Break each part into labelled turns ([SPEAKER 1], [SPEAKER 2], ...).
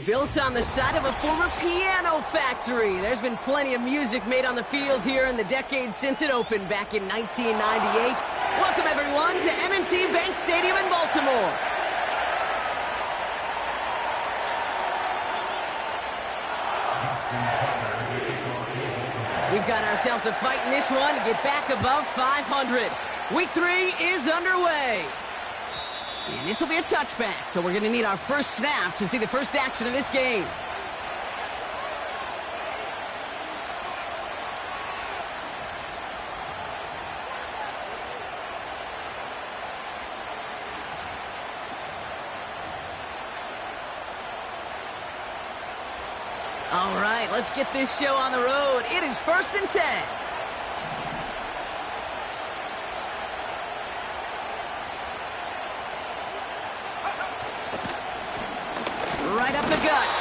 [SPEAKER 1] built on the side of a former piano factory. There's been plenty of music made on the field here in the decade since it opened back in 1998. Welcome, everyone, to M&T Bank Stadium in Baltimore. We've got ourselves a fight in this one to get back above 500. Week 3 is underway. And this will be a touchback, so we're going to need our first snap to see the first action of this game. All right, let's get this show on the road. It is 1st and 10. Right up the gut.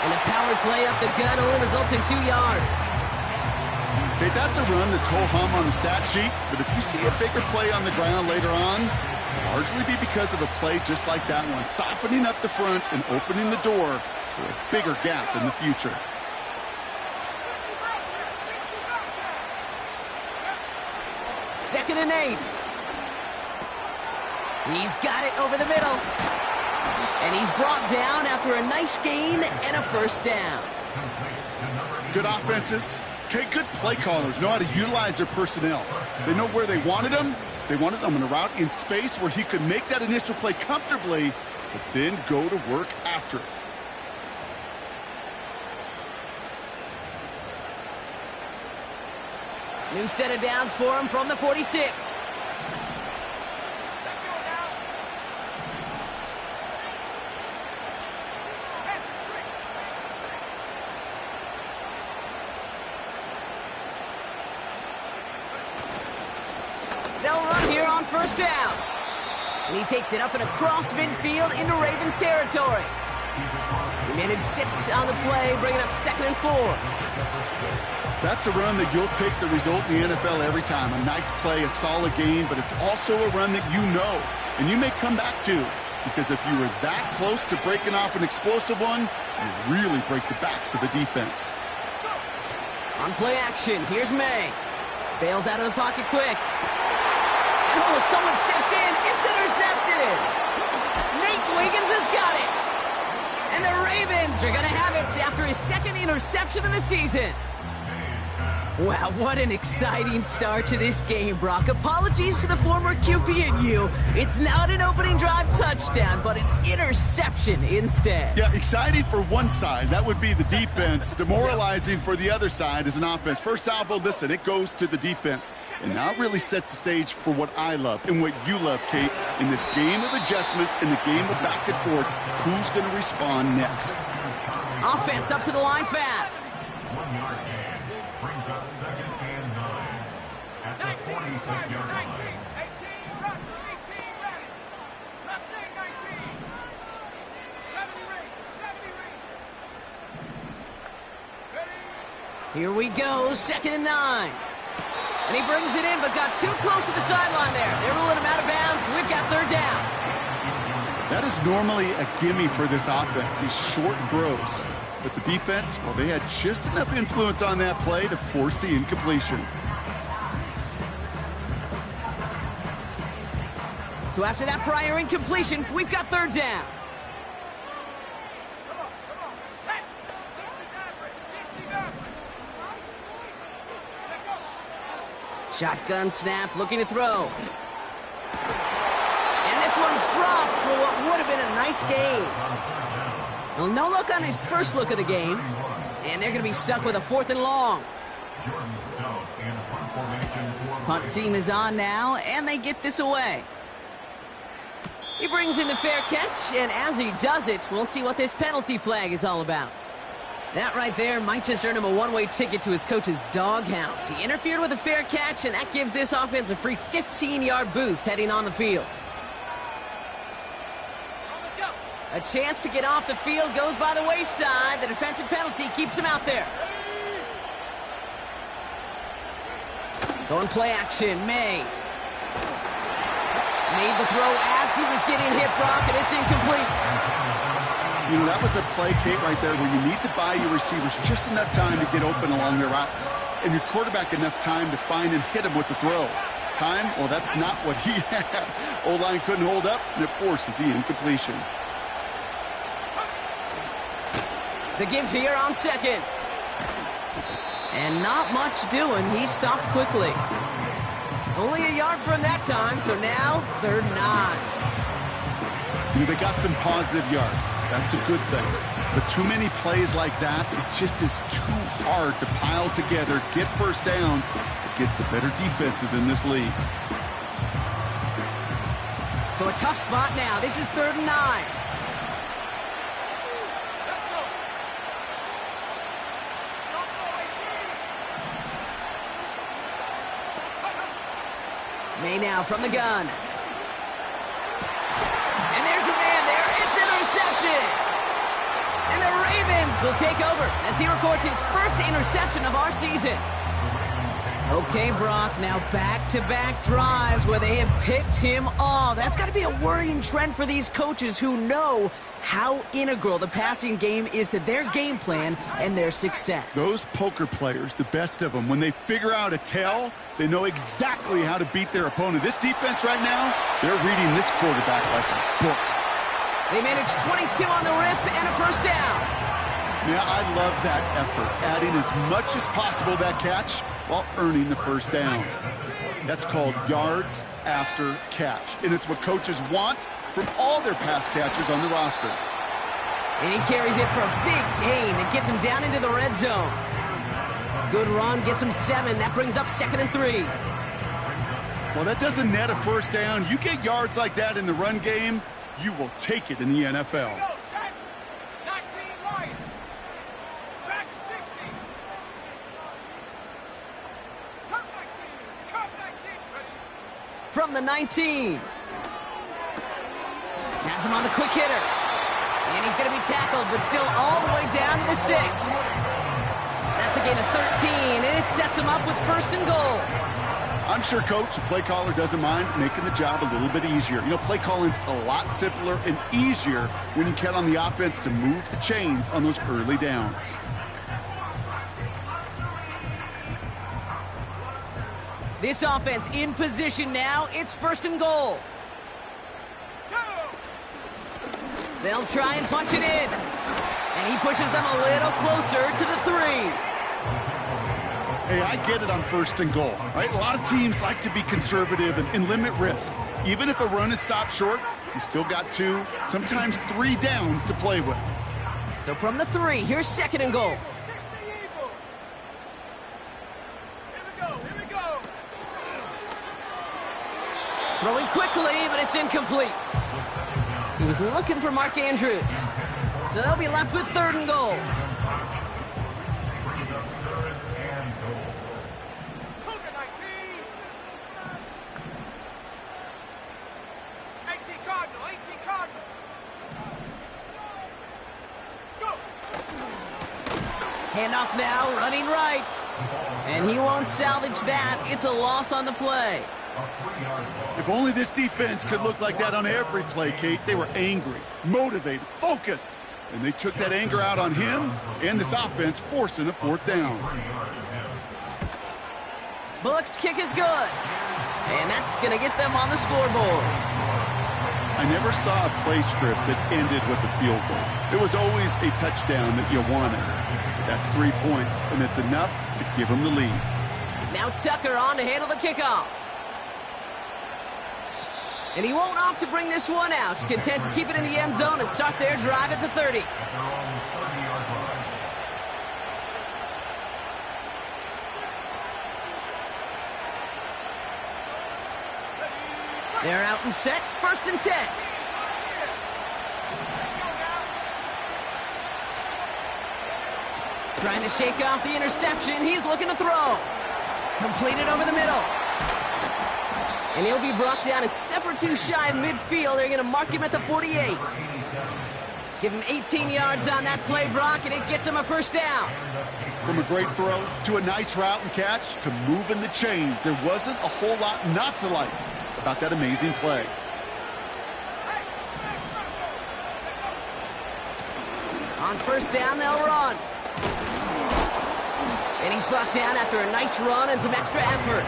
[SPEAKER 1] And a power play up the gut only results in 2 yards.
[SPEAKER 2] Okay, that's a run that's ho-hum on the stat sheet, but if you see a bigger play on the ground later on, it'll largely be because of a play just like that one, softening up the front and opening the door for a bigger gap in the future.
[SPEAKER 1] Second and 8. He's got it over the middle. And he's brought down after a nice gain and a first down.
[SPEAKER 2] Good offenses. Okay, good play callers know how to utilize their personnel. They know where they wanted them. They wanted them in a route in space where he could make that initial play comfortably, but then go to work after it.
[SPEAKER 1] New set of downs for him from the 46. They'll run here on first down. And he takes it up and across midfield into Ravens territory. He managed 6 on the play, bringing up 2nd and 4.
[SPEAKER 2] That's a run that you'll take the result in the NFL every time. A nice play, a solid game, but it's also a run that you know and you may come back to, because if you were that close to breaking off an explosive one, you really break the backs of the defense.
[SPEAKER 1] On play action, here's May. Bails out of the pocket quick. And oh, someone stepped in. It's intercepted. Nate Wiggins has got it. And the Ravens are going to have it after his 2nd interception of the season. Wow, what an exciting start to this game, Brock. Apologies to the former QB and you. It's not an opening drive touchdown, but an interception instead.
[SPEAKER 2] Yeah, exciting for one side. That would be the defense. Demoralizing for the other side as an offense. First salvo, listen, it goes to the defense. And now it really sets the stage for what I love and what you love, Kate, in this game of adjustments, in the game of back and forth. Who's going to respond next?
[SPEAKER 1] Offense up to the line fast.
[SPEAKER 3] 1 yard gain. Brings up 2nd and 9 at the 46-yard line.
[SPEAKER 4] 18, run, 18, ready. Let's stay 19. 70 range. Ready.
[SPEAKER 1] Here we go, 2nd and 9. And he brings it in, but got too close to the sideline there. They're ruling him out of bounds. We've got 3rd down.
[SPEAKER 2] That is normally a gimme for this offense, these short throws. But the defense, well, they had just enough influence on that play to force the incompletion.
[SPEAKER 1] So after that prior incompletion, we've got 3rd down.
[SPEAKER 4] Come on. Set. 69.
[SPEAKER 1] Shotgun snap, looking to throw. And this one's dropped for what would have been a nice gain. Well, no look on his first look of the game. And they're going to be stuck with a 4th and long. Punt team is on now, and they get this away. He brings in the fair catch, and as he does it, we'll see what this penalty flag is all about. That right there might just earn him a one-way ticket to his coach's doghouse. He interfered with a fair catch, and that gives this offense a free 15-yard boost heading on the field. A chance to get off the field goes by the wayside. The defensive penalty keeps him out there. Going play action, May. Made the throw as he was getting hit, Brock, and it's incomplete.
[SPEAKER 2] You know, that was a play, Kate, right there where you need to buy your receivers just enough time to get open along their routes, and your quarterback enough time to find and hit him with the throw. Time? Well, that's not what he had. O-line couldn't hold up, and it forces the incompletion.
[SPEAKER 1] The give here on second. And not much doing. He stopped quickly. Only a yard from that time, so now 3rd and 9.
[SPEAKER 2] You know, they got some positive yards. That's a good thing. But too many plays like that, it just is too hard to pile together, get first downs against the better defenses in this league.
[SPEAKER 1] So a tough spot now. This is 3rd and 9. May now from the gun. And there's a man there. It's intercepted. And the Ravens will take over as he records his first interception of our season. Okay, Brock, now back-to-back drives where they have picked him off. That's got to be a worrying trend for these coaches who know how integral the passing game is to their game plan and their success.
[SPEAKER 2] Those poker players, the best of them, when they figure out a tell, they know exactly how to beat their opponent. This defense right now, they're reading this quarterback like a book.
[SPEAKER 1] They managed 22 on the rip and a first down.
[SPEAKER 2] Yeah, I love that effort, adding as much as possible to that catch while earning the first down. That's called yards after catch, and it's what coaches want from all their pass catchers on the roster.
[SPEAKER 1] And he carries it for a big gain that gets him down into the red zone. Good run, gets him 7. That brings up 2nd and 3.
[SPEAKER 2] Well, that doesn't net a first down. You get yards like that in the run game, you will take it in the NFL.
[SPEAKER 4] Go, set. 19 Lions. Back 60. Cut 19. Cut 19. Ready.
[SPEAKER 1] From the 19. Has him on the quick hitter. And he's going to be tackled, but still all the way down to the 6. That's a gain of 13, and it sets him up with 1st and goal.
[SPEAKER 2] I'm sure, Coach, the play caller doesn't mind making the job a little bit easier. You know, play calling's a lot simpler and easier when you count on the offense to move the chains on those early downs.
[SPEAKER 1] This offense in position now. It's 1st and goal. They'll try and punch it in. And he pushes them a little closer to the 3.
[SPEAKER 2] Hey, I get it on 1st and goal, right? A lot of teams like to be conservative and limit risk. Even if a run is stopped short, you still got 2, sometimes 3 downs to play with.
[SPEAKER 1] So from the 3, here's 2nd and goal.
[SPEAKER 4] 60 Eagle. Here we go.
[SPEAKER 1] Throwing quickly, but it's incomplete. He was looking for Mark Andrews. So they'll be left with 3rd and goal.
[SPEAKER 4] Cougar 19. 18 Cardinal. 18 Cardinal. Go.
[SPEAKER 1] Handoff now, running right. And he won't salvage that. It's a loss on the play.
[SPEAKER 2] If only this defense could look like that on every play, Kate. They were angry, motivated, focused, and they took that anger out on him and this offense, forcing a 4th down.
[SPEAKER 1] Bullock's kick is good. And that's going to get them on the scoreboard.
[SPEAKER 2] I never saw a play script that ended with a field goal. It was always a touchdown that you wanted. That's 3 points, and it's enough to give them the lead.
[SPEAKER 1] Now Tucker on to handle the kickoff. And he won't opt to bring this one out. Content to keep it in the end zone and start their drive at the 30. They're out and set. 1st and 10. Trying to shake off the interception. He's looking to throw. Completed over the middle. And he'll be brought down a step or 2 shy of midfield. They're going to mark him at the 48. Give him 18 yards on that play, Brock, and it gets him a 1st down.
[SPEAKER 2] From a great throw to a nice route and catch to moving the chains, there wasn't a whole lot not to like about that amazing play.
[SPEAKER 1] On first down, they'll run. And he's brought down after a nice run and some extra effort.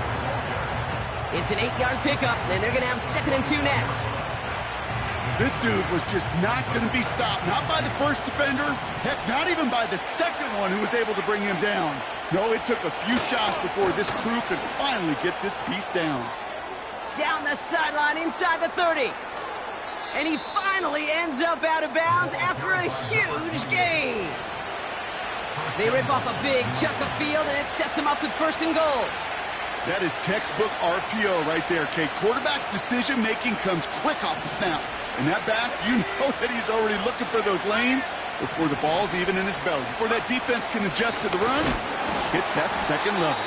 [SPEAKER 1] It's an 8-yard pickup, and they're going to have 2nd and 2 next.
[SPEAKER 2] This dude was just not going to be stopped. Not by the first defender. Heck, not even by the second one who was able to bring him down. No, it took a few shots before this crew could finally get this piece down.
[SPEAKER 1] Down the sideline inside the 30. And he finally ends up out of bounds after a huge gain. They rip off a big chunk of field, and it sets him up with 1st and goal.
[SPEAKER 2] That is textbook RPO right there, Kate. Quarterback's decision-making comes quick off the snap. And that back, you know that he's already looking for those lanes before the ball's even in his belly. Before that defense can adjust to the run, hits that 2nd level.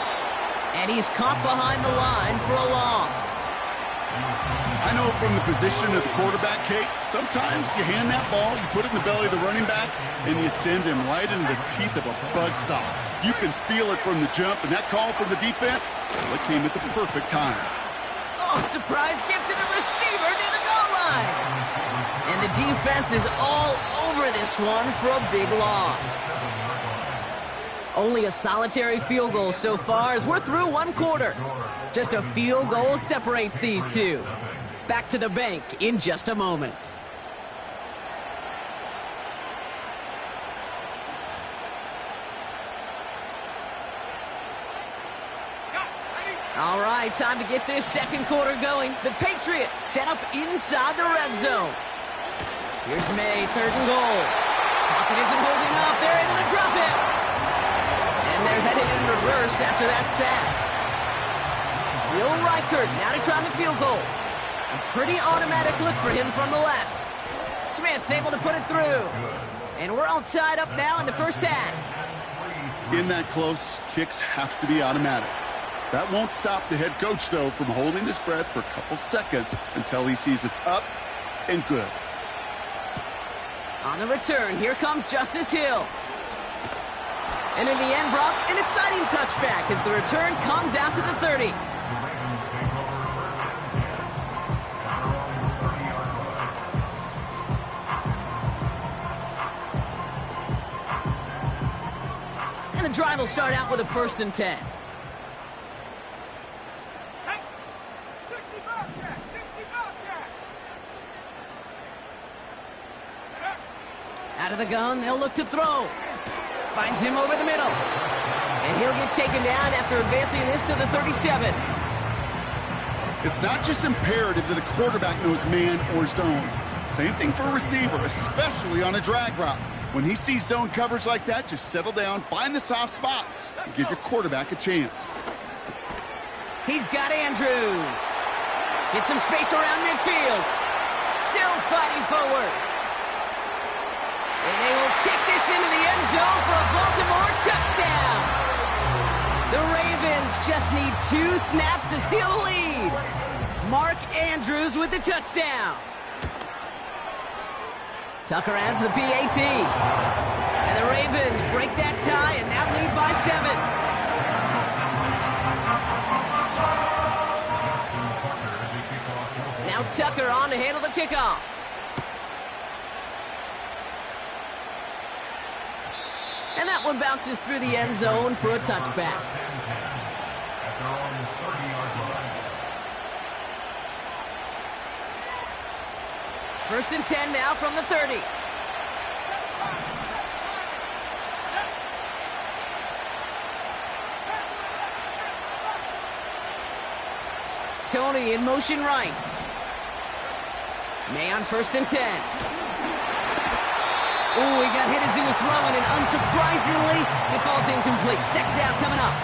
[SPEAKER 1] And he's caught behind the line for a loss.
[SPEAKER 2] I know from the position of the quarterback, Kate, sometimes you hand that ball, you put it in the belly of the running back, and you send him right into the teeth of a buzzsaw. You can feel it from the jump, and that call from the defense, well, it came at the perfect time.
[SPEAKER 1] Oh, surprise gift to the receiver near the goal line. And the defense is all over this one for a big loss. Only a solitary field goal so far as we're through 1 quarter. Just a field goal separates these two. Back to the bank in just a moment. All right, time to get this 2nd quarter going. The Patriots set up inside the red zone. Here's May, 3rd and goal. Pocket isn't holding up. They're able to drop it. And they're headed in reverse after that sack. Will Reichert now to try the field goal. A pretty automatic look for him from the left. Smith able to put it through. And we're all tied up now in the 1st half.
[SPEAKER 2] In that close, kicks have to be automatic. That won't stop the head coach, though, from holding his breath for a couple seconds until he sees it's up and good.
[SPEAKER 1] On the return, here comes Justice Hill. And in the end, Brock, an exciting touchback as the return comes out to the 30. And the drive will start out with a 1st and 10.
[SPEAKER 4] 60 Bobcat! 60 Bobcat!
[SPEAKER 1] Out of the gun, they'll look to throw. Finds him over the middle. And he'll get taken down after advancing this to the 37.
[SPEAKER 2] It's not just imperative that a quarterback knows man or zone. Same thing for a receiver, especially on a drag route. When he sees zone coverage like that, just settle down, find the soft spot, and give your quarterback a chance.
[SPEAKER 1] He's got Andrews. Get some space around midfield. Still fighting forward. And they will take this into the end zone for a Baltimore touchdown. The Ravens just need 2 snaps to steal the lead. Mark Andrews with the touchdown. Tucker adds the PAT. And the Ravens break that tie and now lead by 7. Now Tucker on to handle the kickoff. And that one bounces through the end zone for a touchback. First and 10 now from the 30. Tony in motion right. May on first and 10. Ooh, he got hit as he was throwing, and unsurprisingly, it falls incomplete. 2nd down coming up.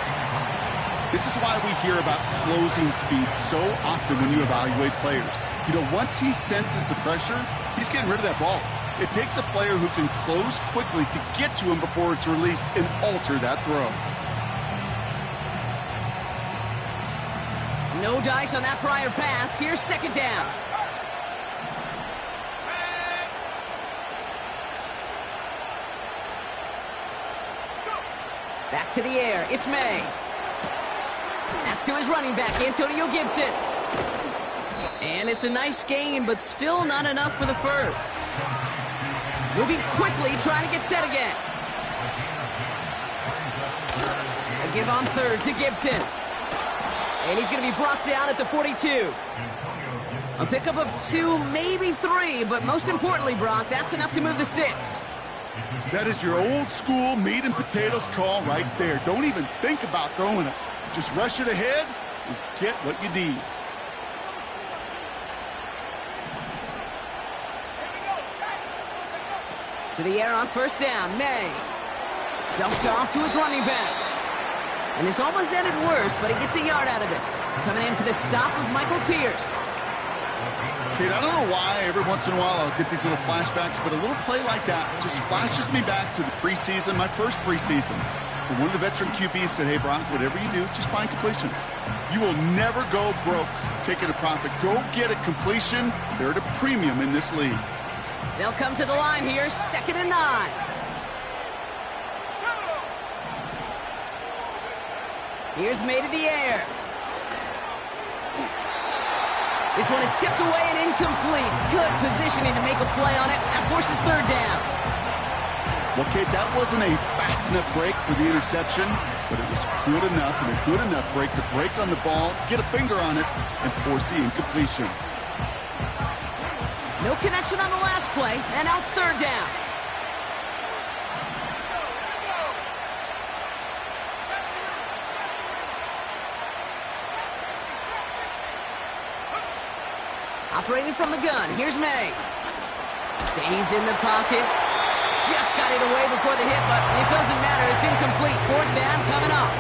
[SPEAKER 2] This is why we hear about closing speed so often when you evaluate players. You know, once he senses the pressure, he's getting rid of that ball. It takes a player who can close quickly to get to him before it's released and alter that throw.
[SPEAKER 1] No dice on that prior pass. Here's 2nd down. Back to the air. It's May. That's to his running back, Antonio Gibson. And it's a nice gain, but still not enough for the first. Moving quickly, trying to get set again. A give on third to Gibson. And he's going to be brought down at the 42. A pickup of 2, maybe 3, but most importantly, Brock, that's enough to move the sticks.
[SPEAKER 2] That is your old school meat and potatoes call right there. Don't even think about throwing it. Just rush it ahead and get what you need.
[SPEAKER 1] To the air on first down, May. Dumped off to his running back. And this almost ended worse, but he gets a yard out of it. Coming in for the stop was Michael Pierce.
[SPEAKER 2] Kate, I don't know why every once in a while I'll get these little flashbacks, but a little play like that just flashes me back to the preseason, my first preseason. When one of the veteran QBs said, hey, Brock, whatever you do, just find completions. You will never go broke taking a profit. Go get a completion. They're at a premium in this league.
[SPEAKER 1] They'll come to the line here, 2nd and 9. Here's May to the air. This one is tipped away and incomplete. Good positioning to make a play on it. That forces third down.
[SPEAKER 2] Well, Kate, that wasn't a fast enough break for the interception, but it was good enough and a good enough break to break on the ball, get a finger on it, and force the incompletion.
[SPEAKER 1] No connection on the last play, and now it's third down. Operating from the gun, here's May. Stays in the pocket. Just got it away before the hit, but it doesn't matter. It's incomplete. Fourth down coming up.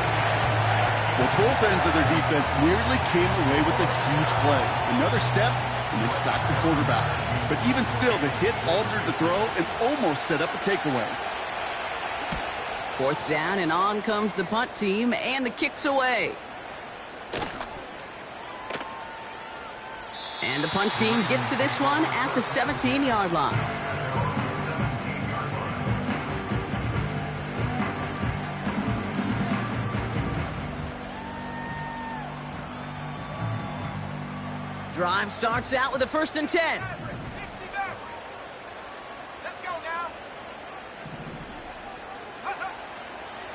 [SPEAKER 2] Well, both ends of their defense nearly came away with a huge play. Another step, and they sacked the quarterback. But even still, the hit altered the throw and almost set up a takeaway.
[SPEAKER 1] Fourth down, and on comes the punt team, and the kick's away. And the punt team gets to this one at the 17-yard line. Drive starts out with a 1st and 10.
[SPEAKER 4] 60 back. Let's go now.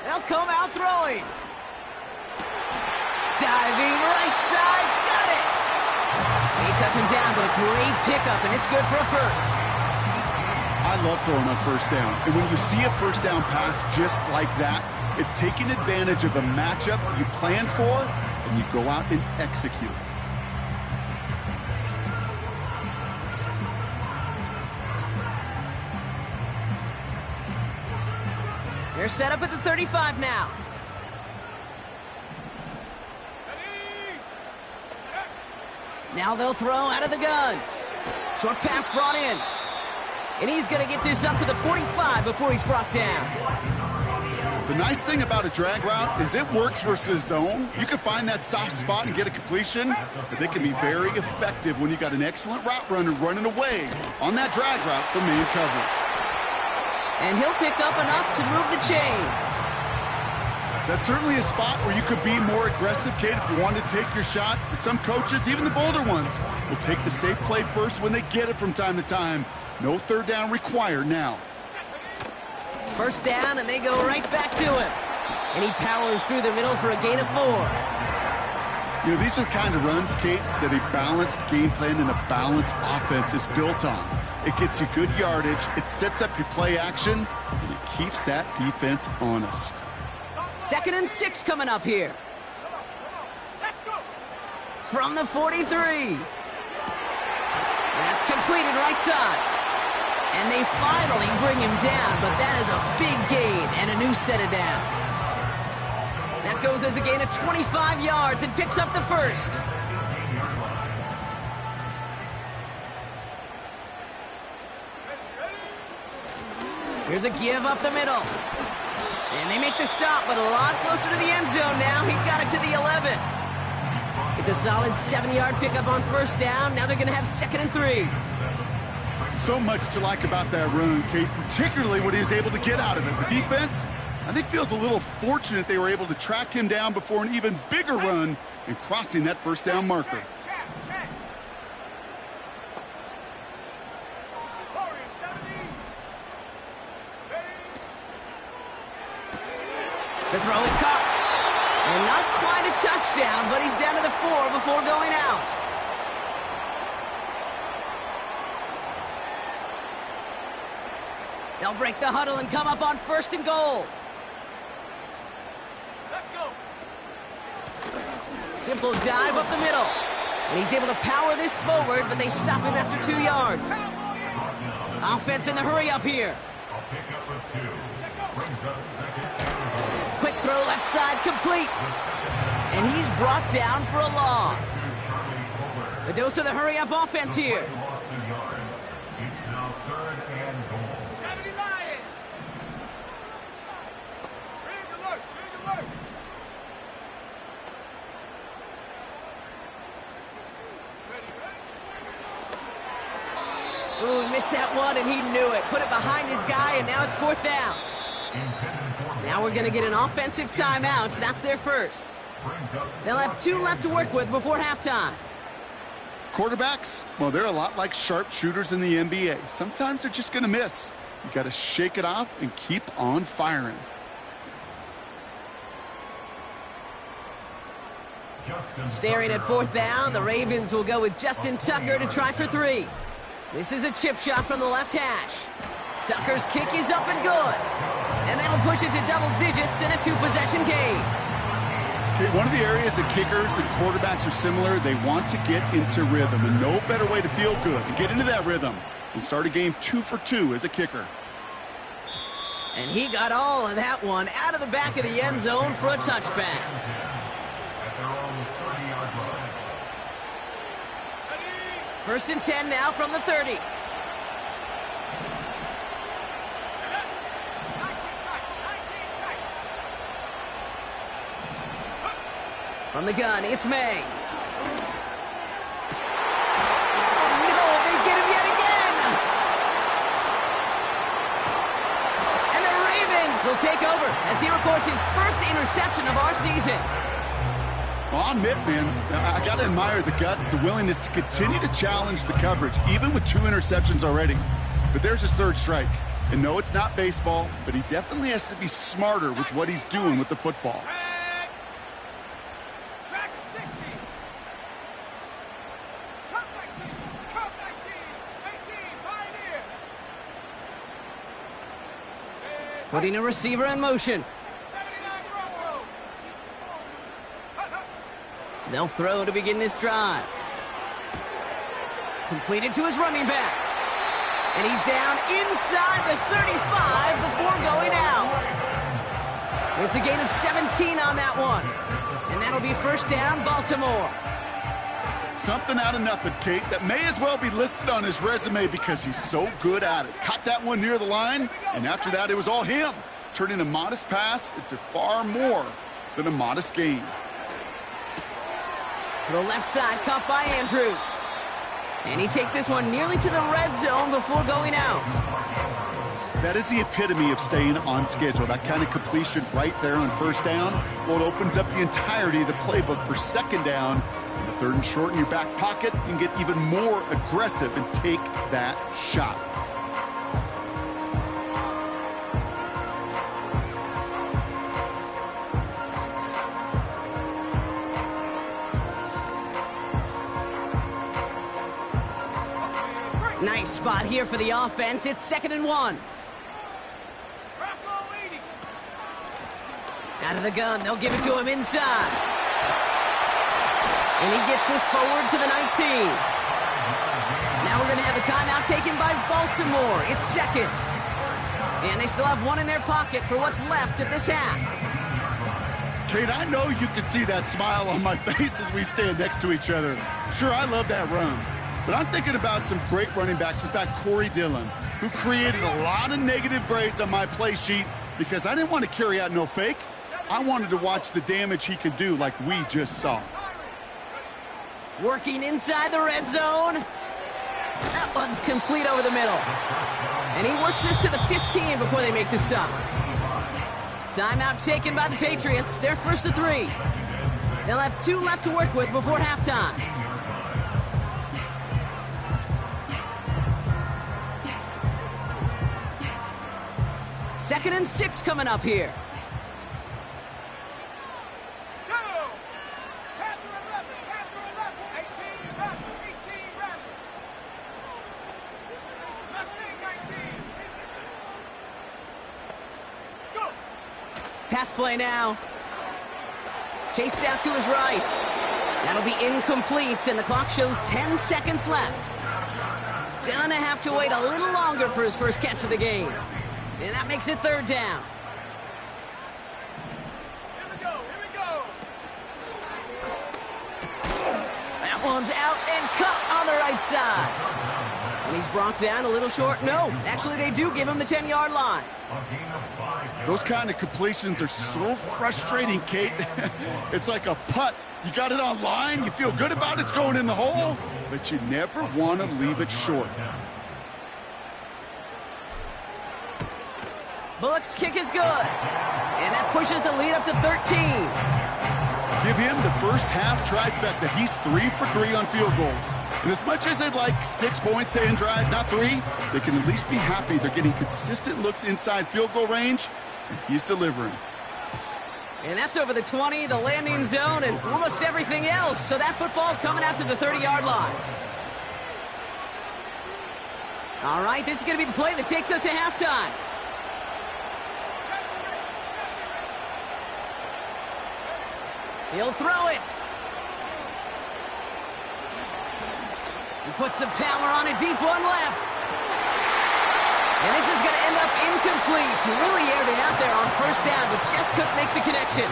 [SPEAKER 1] They'll come out throwing. Diving right side, got it. He touched him down, but a great pickup, and it's good for a first.
[SPEAKER 2] I love throwing on first down. And when you see a first down pass just like that, it's taking advantage of a matchup you planned for, and you go out and execute.
[SPEAKER 1] They're set up at the 35 now. Now they'll throw out of the gun. Short pass brought in. And he's going to get this up to the 45 before he's brought down.
[SPEAKER 2] The nice thing about a drag route is it works versus zone. You can find that soft spot and get a completion, but they can be very effective when you got an excellent route runner running away on that drag route from man coverage.
[SPEAKER 1] And he'll pick up enough to move the chains.
[SPEAKER 2] That's certainly a spot where you could be more aggressive, Kate, if you wanted to take your shots. But some coaches, even the bolder ones, will take the safe play first when they get it from time to time. No third down required now.
[SPEAKER 1] First down, and they go right back to him. And he powers through the middle for a gain of 4.
[SPEAKER 2] You know, these are the kind of runs, Kate, that a balanced game plan and a balanced offense is built on. It gets you good yardage, it sets up your play action, and it keeps that defense honest.
[SPEAKER 1] 2nd and 6 coming up here. From the 43. That's completed right side. And they finally bring him down, but that is a big gain and a new set of downs. That goes as a gain of 25 yards and picks up the first. Here's a give up the middle. And they make the stop, but a lot closer to the end zone now. He got it to the 11. It's a solid 7-yard pickup on first down. Now they're going to have 2nd and 3.
[SPEAKER 2] So much to like about that run, Kate, particularly what he was able to get out of it. The defense, I think, feels a little fortunate they were able to track him down before an even bigger run and crossing that first down marker.
[SPEAKER 1] The throw is caught. And not quite a touchdown, but he's down to the 4 before going out. They'll break the huddle and come up on 1st and goal.
[SPEAKER 4] Let's go.
[SPEAKER 1] Simple dive up the middle. And he's able to power this forward, but they stop him after 2 yards. Offense in the hurry up here.
[SPEAKER 3] A pickup of 2. Brings up 2nd and goal.
[SPEAKER 1] Quick throw left side complete. And he's brought down for a loss. A dose of the hurry up offense here.
[SPEAKER 3] Lost a yard. It's now 3rd and goal.
[SPEAKER 4] 70 Lions. Big alert. Big alert. Ready, ready?
[SPEAKER 1] Ooh, he missed that one, and he knew it. Put it behind his guy, and now it's 4th down. Now we're going to get an offensive timeout. So that's their first. They'll have 2 left to work with before halftime.
[SPEAKER 2] Quarterbacks, well, they're a lot like sharpshooters in the NBA. Sometimes they're just going to miss. You got to shake it off and keep on firing.
[SPEAKER 1] Staring at 4th down, the Ravens will go with Justin Tucker to try for 3. This is a chip shot from the left hash. Tucker's kick is up and good. And that'll push it to double digits in a 2-possession game.
[SPEAKER 2] Okay, one of the areas that kickers and quarterbacks are similar, they want to get into rhythm. And no better way to feel good and get into that rhythm and start a game 2 for 2 as a kicker.
[SPEAKER 1] And he got all of that one out of the back of the end zone for a touchback.
[SPEAKER 3] At their own 30-yard line.
[SPEAKER 1] 1st and 10 now from the 30.
[SPEAKER 4] 19 tight.
[SPEAKER 1] From the gun, it's May. No, they get him yet again. And the Ravens will take over as he records his first interception of our season.
[SPEAKER 2] Well, I'll admit, man, I got to admire the guts, the willingness to continue to challenge the coverage, even with 2 interceptions already. But there's his 3rd strike. And no, it's not baseball, but he definitely has to be smarter with what he's doing with the football.
[SPEAKER 4] Track at 60. Cut 19. Cut 19. 18. Pioneer.
[SPEAKER 1] Putting a receiver in motion.
[SPEAKER 4] 79 Bravo.
[SPEAKER 1] They'll throw to begin this drive. Completed to his running back. And he's down inside the 35 before going out. It's a gain of 17 on that one. And that'll be 1st down, Baltimore.
[SPEAKER 2] Something out of nothing, Kate, that may as well be listed on his resume because he's so good at it. Caught that one near the line, and after that, it was all him. Turning a modest pass into far more than a modest gain.
[SPEAKER 1] To the left side, caught by Andrews. And he takes this one nearly to the red zone before going out.
[SPEAKER 2] That is the epitome of staying on schedule. That kind of completion right there on 1st down. Well, it opens up the entirety of the playbook for 2nd down. And the 3rd and short in your back pocket and get even more aggressive and take that shot.
[SPEAKER 1] Nice spot here for the offense. It's 2nd and 1.
[SPEAKER 4] Trap ball 80.
[SPEAKER 1] Out of the gun, they'll give it to him inside. And he gets this forward to the 19. Now we're going to have a timeout taken by Baltimore. It's 2nd. And they still have 1 in their pocket for what's left of this half.
[SPEAKER 2] Kate, I know you can see that smile on my face as we stand next to each other. Sure, I love that run. But I'm thinking about some great running backs. In fact, Corey Dillon, who created a lot of negative grades on my play sheet because I didn't want to carry out no fake. I wanted to watch the damage he could do like we just saw.
[SPEAKER 1] Working inside the red zone. That one's complete over the middle. And he works this to the 15 before they make the stop. Timeout taken by the Patriots. They're 1st to 3. They'll have 2 left to work with before halftime. Second and 6 coming up here. Pass play now. Chased out to his right. That'll be incomplete, and the clock shows 10 seconds left. Gonna have to wait a little longer for his first catch of the game. And that makes it third down.
[SPEAKER 4] Here we go, here we go.
[SPEAKER 1] That one's out and cut on the right side. And he's brought down a little short. No, actually they do give him the 10-yard line.
[SPEAKER 2] Those kind of completions are so frustrating, Kate. It's like a putt. You got it on line, you feel good about it's going in the hole, but you never want to leave it short.
[SPEAKER 1] Bullock's kick is good. And that pushes the lead up to 13.
[SPEAKER 2] Give him the first half trifecta. He's 3 for 3 on field goals. And as much as they'd like 6 points to end drives, not 3, they can at least be happy they're getting consistent looks inside field goal range, and he's delivering.
[SPEAKER 1] And that's over the 20, the landing zone, and almost everything else. So that football coming out to the 30-yard line. All right, this is going to be the play that takes us to halftime. He'll throw it. He puts some power on a deep one left. And this is going to end up incomplete. He really aired it out there on first down, but just couldn't make the connection.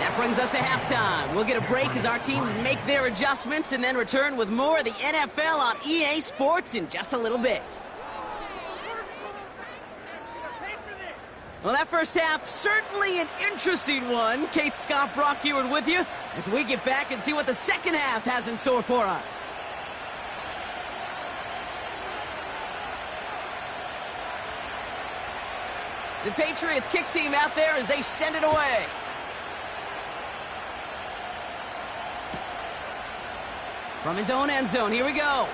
[SPEAKER 1] That brings us to halftime. We'll get a break as our teams make their adjustments and then return with more of the NFL on EA Sports in just a little bit. Well, that first half, certainly an interesting one. Kate, Scott, Brock Ewart with you as we get back and see what the second half has in store for us. The Patriots kick team out there as they send it away. From his own end zone, here we go.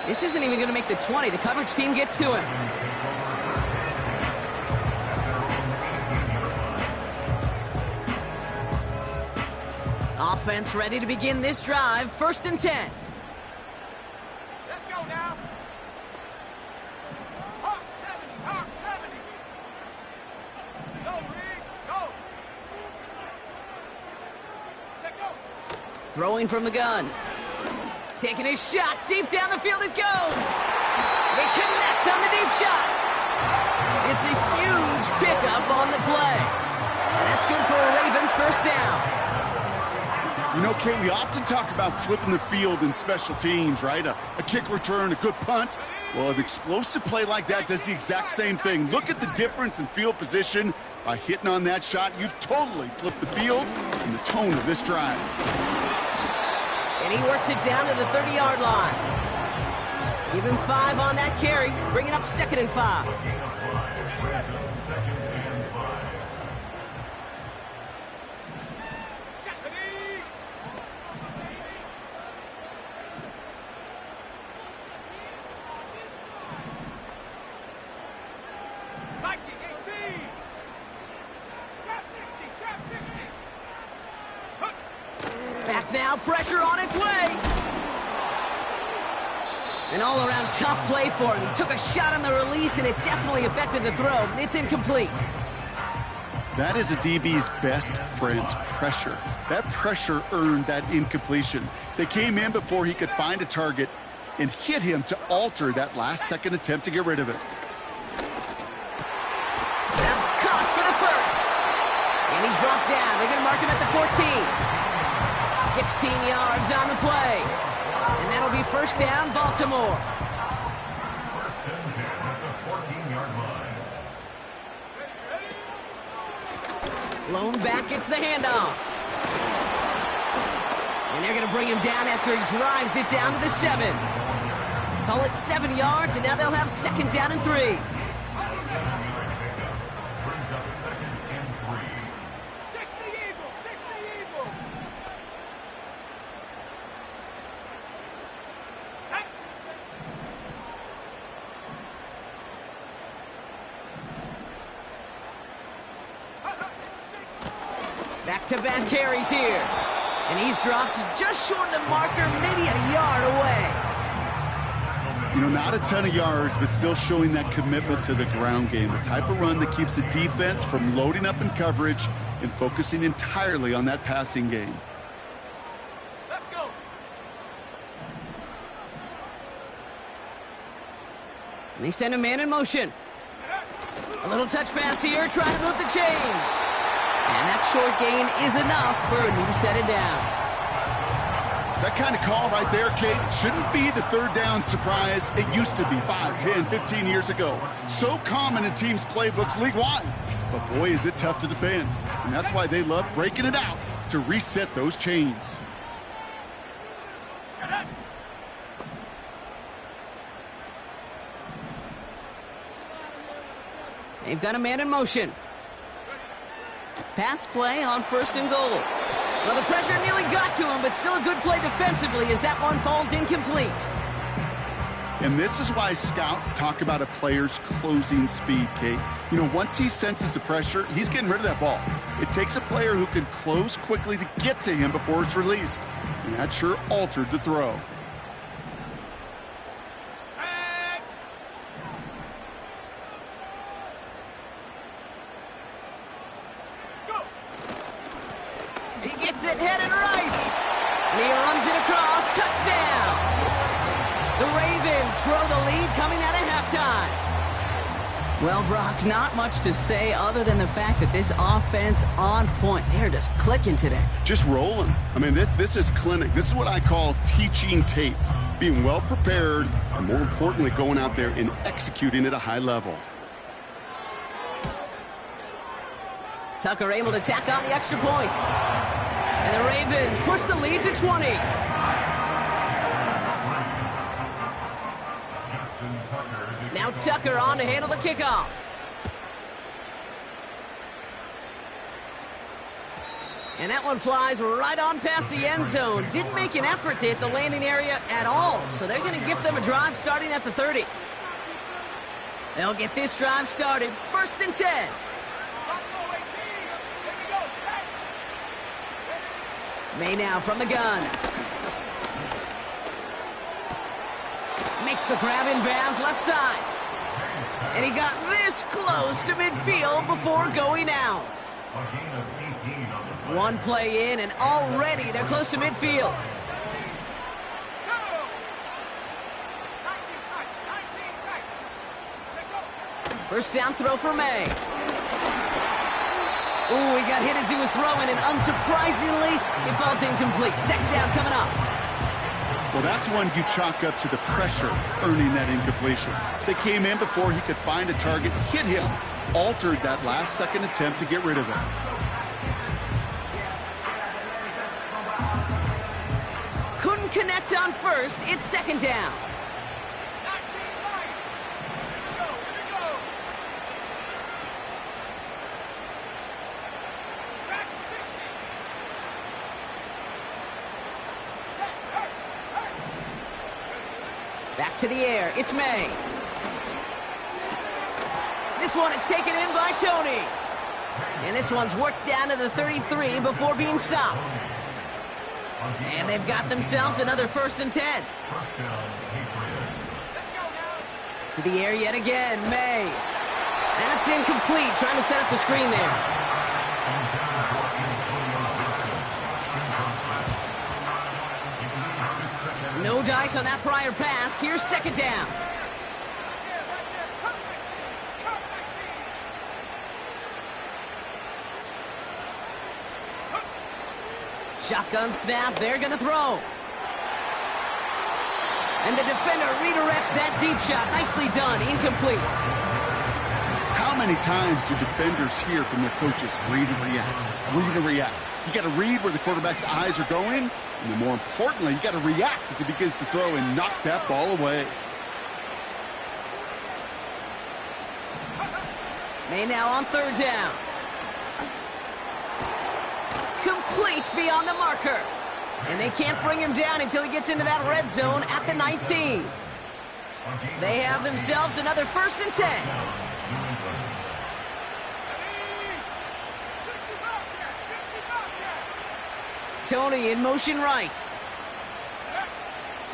[SPEAKER 1] This isn't even going to make the 20. The coverage team gets to him. Offense ready to begin this drive. 1st and 10.
[SPEAKER 4] Let's go now. Hawk 70, Hawk 70. Go, Reed, go. Check go.
[SPEAKER 1] Throwing from the gun. Taking his shot. Deep down the field it goes. They connect on the deep shot. It's a huge pickup on the play. And that's good for a Ravens first down.
[SPEAKER 2] You know, Kate, we often talk about flipping the field in special teams, right? A kick return, a good punt. Well, an explosive play like that does the exact same thing. Look at the difference in field position. By hitting on that shot, you've totally flipped the field and the tone of this drive.
[SPEAKER 1] And he works it down to the 30-yard line. Give him 5 on that carry, bringing up 2nd and 5. Now pressure on its way. An all-around tough play for him. He took a shot on the release, and it definitely affected the throw. It's incomplete.
[SPEAKER 2] That is a DB's best friend, pressure. That pressure earned that incompletion. They came in before he could find a target and hit him to alter that last-second attempt to get rid of it.
[SPEAKER 1] That's caught for the first. And he's brought down. They're going to mark him at the 14. 16 yards on the play. And that'll be first down, Baltimore.
[SPEAKER 3] First and 10 at the 14-yard line.
[SPEAKER 1] Blown back, it's the handoff. And they're going to bring him down after he drives it down to the 7. Call it 7 yards, and now they'll have 2nd down and 3. Back-to-back carries here. And he's dropped just short of the marker, maybe a yard away.
[SPEAKER 2] You know, not a ton of yards, but still showing that commitment to the ground game. The type of run that keeps the defense from loading up in coverage and focusing entirely on that passing game.
[SPEAKER 4] Let's go.
[SPEAKER 1] And they send a man in motion. A little touch pass here, trying to move the chains. And that short gain is enough for a new set of downs.
[SPEAKER 2] That kind of call right there, Kate, shouldn't be the third down surprise it used to be 5, 10, 15 years ago. So common in teams' playbooks league-wide. But boy, is it tough to defend. And that's why they love breaking it out to reset those chains.
[SPEAKER 1] They've got a man in motion. Pass play on 1st and goal. Well, the pressure nearly got to him, but still a good play defensively as that one falls incomplete.
[SPEAKER 2] And this is why scouts talk about a player's closing speed, Kate. You know, once he senses the pressure, he's getting rid of that ball. It takes a player who can close quickly to get to him before it's released. And that sure altered the throw.
[SPEAKER 1] He gets it headed right. And he runs it across. Touchdown. The Ravens grow the lead coming out of halftime. Well, Brock, not much to say other than the fact that this offense on point. They're just clicking today.
[SPEAKER 2] Just rolling. I mean, this is clinic. This is what I call teaching tape. Being well prepared, and more importantly, going out there and executing at a high level.
[SPEAKER 1] Tucker able to tack on the extra point. And the Ravens push the lead to 20. Now Tucker on to handle the kickoff. And that one flies right on past the end zone. Didn't make an effort to hit the landing area at all. So they're going to give them a drive starting at the 30. They'll get this drive started. 1st and 10. May now from the gun. Makes the grab in bounds left side. And he got this close to midfield before going out. One play in and already they're close to midfield. First down throw for May. Ooh, he got hit as he was throwing, and unsurprisingly, it falls incomplete. 2nd down coming up.
[SPEAKER 2] Well, that's one you chalk up to the pressure earning that incompletion. They came in before he could find a target, hit him, altered that last-second attempt to get rid of it.
[SPEAKER 1] Couldn't connect on 1st. It's 2nd down. Back to the air. It's May. This one is taken in by Tony. And this one's worked down to the 33 before being stopped. And they've got themselves another 1st and 10. To the air yet again. May. That's incomplete. Trying to set up the screen there. No dice on that prior pass. Here's 2nd down. Shotgun snap. They're going to throw. And the defender redirects that deep shot. Nicely done. Incomplete.
[SPEAKER 2] How many times do defenders hear from their coaches, read and react, read and react? You got to read where the quarterback's eyes are going, and then more importantly, you got to react as he begins to throw and knock that ball away.
[SPEAKER 1] May now on 3rd down. Complete beyond the marker. And they can't bring him down until he gets into that red zone at the 19. They have themselves another 1st and 10. Tony in motion right.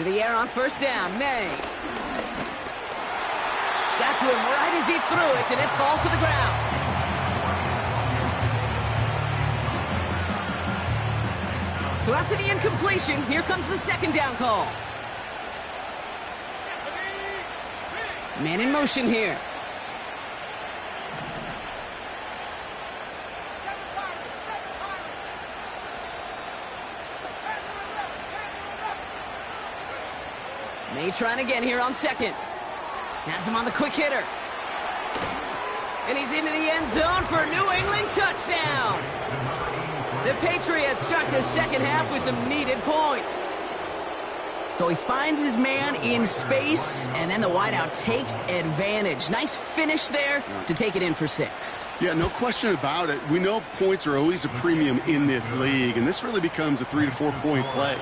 [SPEAKER 1] To the air on first down, May. Got to him right as he threw it, and it falls to the ground. So after the incompletion, here comes the second down call. Man in motion here. May trying again here on second. Has him on the quick hitter. And he's into the end zone for a New England touchdown. The Patriots start the second half with some needed points. So he finds his man in space, and then the wideout takes advantage. Nice finish there to take it in for 6.
[SPEAKER 2] Yeah, no question about it. We know points are always a premium in this league, and this really becomes a 3 to 4 point play.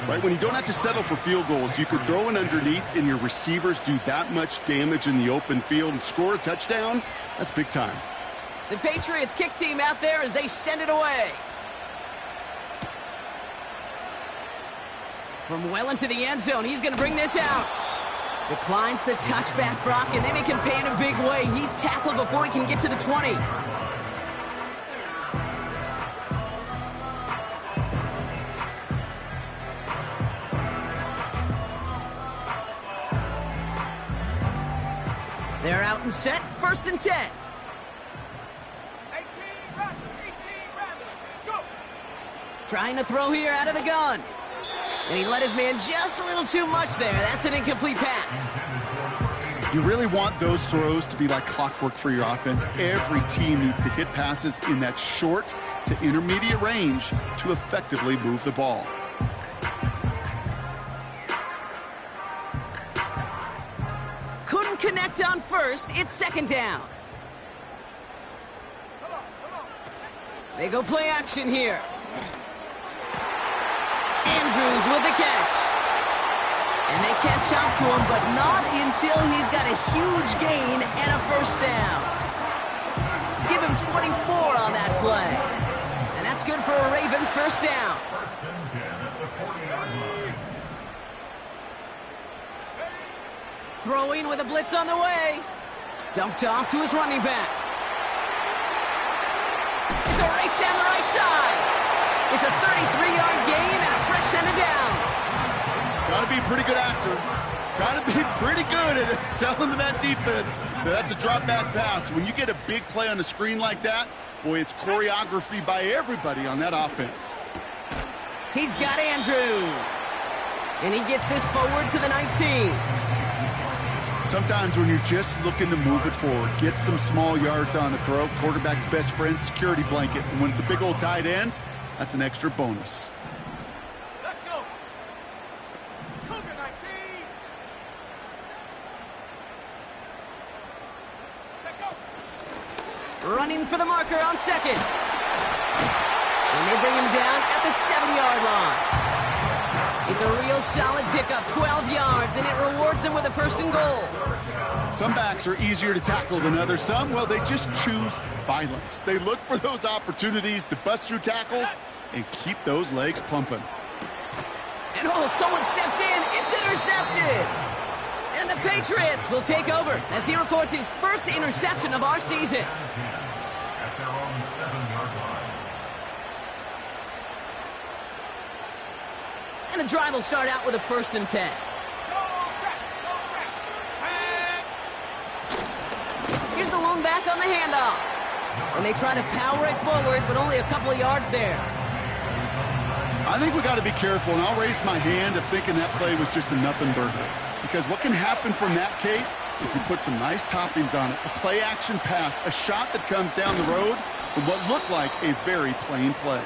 [SPEAKER 2] Right? When you don't have to settle for field goals, you could throw it underneath, and your receivers do that much damage in the open field and score a touchdown. That's big time.
[SPEAKER 1] The Patriots kick team out there as they send it away. From well into the end zone, he's going to bring this out. Declines the touchback, Brock, and they make him pay in a big way. He's tackled before he can get to the 20. They're out and set, 1st and 10.
[SPEAKER 4] 18 run, go!
[SPEAKER 1] Trying to throw here out of the gun. And he let his man just a little too much there. That's an incomplete pass.
[SPEAKER 2] You really want those throws to be like clockwork for your offense. Every team needs to hit passes in that short to intermediate range to effectively move the ball.
[SPEAKER 1] Couldn't connect on first. It's 2nd down. They go play action here. Andrews with the catch. And they catch up to him, but not until he's got a huge gain and a 1st down. Give him 24 on that play. And that's good for a Ravens 1st down. Throwing with a blitz on the way. Dumped off to his running back. It's a race down the right side. It's a 33-yard gain and a fresh set of downs.
[SPEAKER 2] Got to be a pretty good actor. Got to be pretty good at selling to that defense. That's a drop-back pass. When you get a big play on the screen like that, boy, it's choreography by everybody on that offense.
[SPEAKER 1] He's got Andrews. And he gets this forward to the 19.
[SPEAKER 2] Sometimes when you're just looking to move it forward, get some small yards on the throw, quarterback's best friend, security blanket. And when it's a big old tight end, that's an extra bonus.
[SPEAKER 4] Let's go! Cougar 19! Check out!
[SPEAKER 1] Running for the marker on second. And they bring him down at the 7-yard line. It's a real solid pickup, 12 yards, and it rewards them with a 1st and goal.
[SPEAKER 2] Some backs are easier to tackle than others. Some, well, they just choose violence. They look for those opportunities to bust through tackles and keep those legs pumping.
[SPEAKER 1] And someone stepped in. It's intercepted. And the Patriots will take over as he records his 1st interception of our season.
[SPEAKER 3] At their own 7-yard line.
[SPEAKER 1] And the drive will start out with a 1st and 10. Here's the lone back on the handoff. And they try to power it forward, but only a couple of yards there.
[SPEAKER 2] I think we got to be careful, and I'll raise my hand of thinking that play was just a nothing burger. Because what can happen from that, Kate, is you put some nice toppings on it. A play-action pass, a shot that comes down the road from what looked like a very plain play.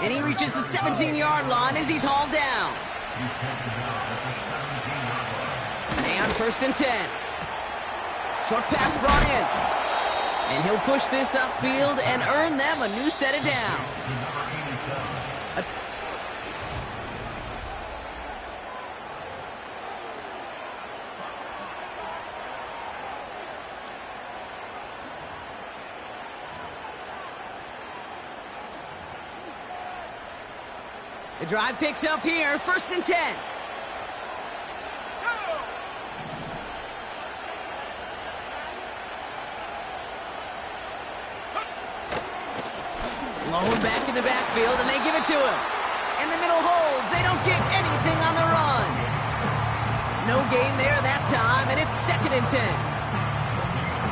[SPEAKER 1] And he reaches the 17-yard line as he's hauled down. May on 1st and 10. Short pass brought in. And he'll push this upfield and earn them a new set of downs. The drive picks up here, 1st and 10. Low back in the backfield, and they give it to him. And the middle holds. They don't get anything on the run. No gain there that time, and it's 2nd and 10.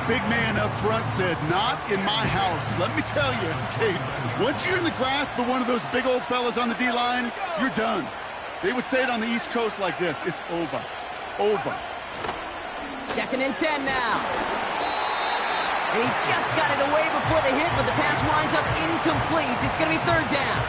[SPEAKER 2] Big man up front said, not in my house. Let me tell you, Kate, once you're in the grasp of one of those big old fellas on the D-line, you're done. They would say it on the East Coast like this, it's over. Over.
[SPEAKER 1] 2nd and 10 now. And he just got it away before the hit, but the pass winds up incomplete. It's going to be 3rd down.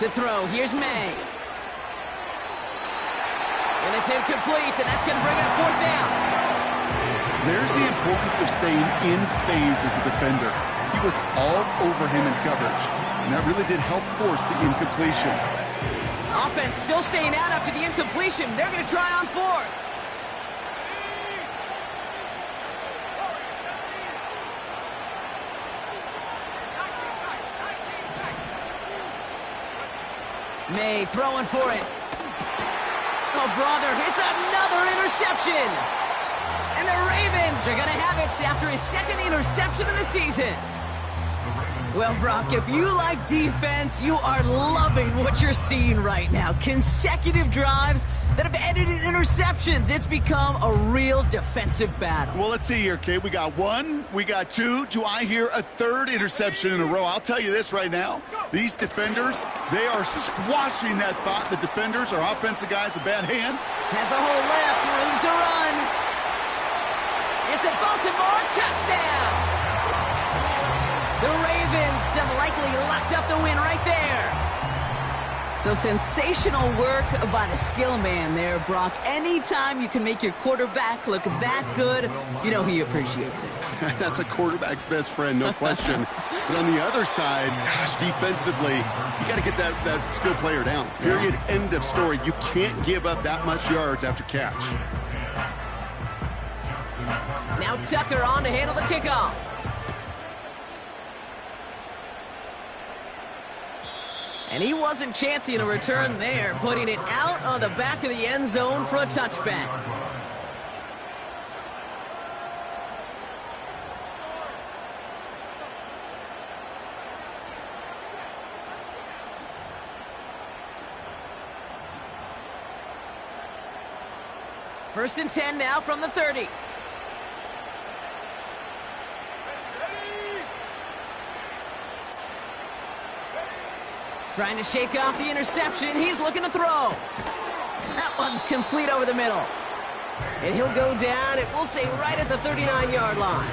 [SPEAKER 1] To throw, here's May. And it's incomplete, and that's going to bring up 4th down.
[SPEAKER 2] There's the importance of staying in phase as a defender. He was all over him in coverage, and that really did help force the incompletion.
[SPEAKER 1] Offense still staying out after the incompletion. They're going to try on 4th. May throwing for it. Oh, brother, it's another interception. And the Ravens are going to have it after his 2nd interception of the season. Well, Brock, if you like defense, you are loving what you're seeing right now. Consecutive drives that have ended in interceptions. It's become a real defensive battle.
[SPEAKER 2] Well, let's see here, Kate. We got 1, we got 2. Do I hear a 3rd interception in a row? I'll tell you this right now. These defenders, they are squashing that thought. The defenders are offensive guys with bad hands.
[SPEAKER 1] Has a hole left, room to run. It's a Baltimore touchdown. The Ravens have likely locked up the win right there. So sensational work by the skill man there, Brock. Anytime you can make your quarterback look that good, you know he appreciates it.
[SPEAKER 2] That's a quarterback's best friend, no question. But on the other side, gosh, defensively, you got to get that skill player down. Period. End of story. You can't give up that much yards after catch.
[SPEAKER 1] Now Tucker on to handle the kickoff. And he wasn't chancing a return there, putting it out on the back of the end zone for a touchback. First and 10 now from the 30. Trying to shake off the interception. He's looking to throw. That one's complete over the middle. And he'll go down, and we'll say right at the 39-yard line.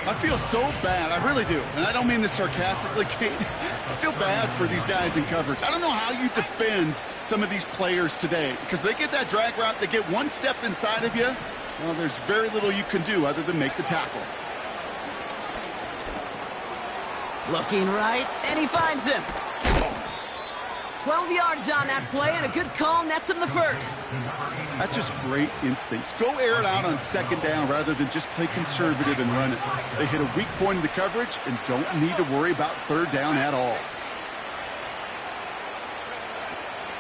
[SPEAKER 2] I feel so bad. I really do. And I don't mean this sarcastically, Kate. I feel bad for these guys in coverage. I don't know how you defend some of these players today because they get that drag route, they get one step inside of you. Well, there's very little you can do other than make the tackle.
[SPEAKER 1] Looking right, and he finds him. 12 yards on that play, and a good call nets him the first.
[SPEAKER 2] That's just great instincts. Go air it out on 2nd down rather than just play conservative and run it. They hit a weak point in the coverage and don't need to worry about 3rd down at all.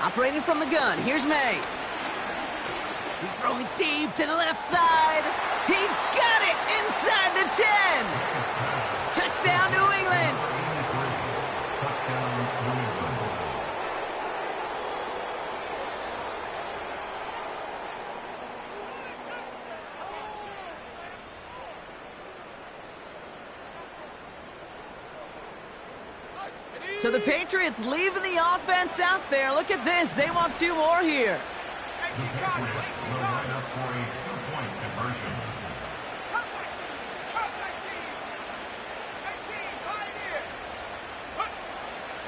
[SPEAKER 1] Operating from the gun, here's May. He's throwing deep to the left side. He's got it inside the 10. Touchdown, New England. So the Patriots leaving the offense out there. Look at this. They want 2 more here.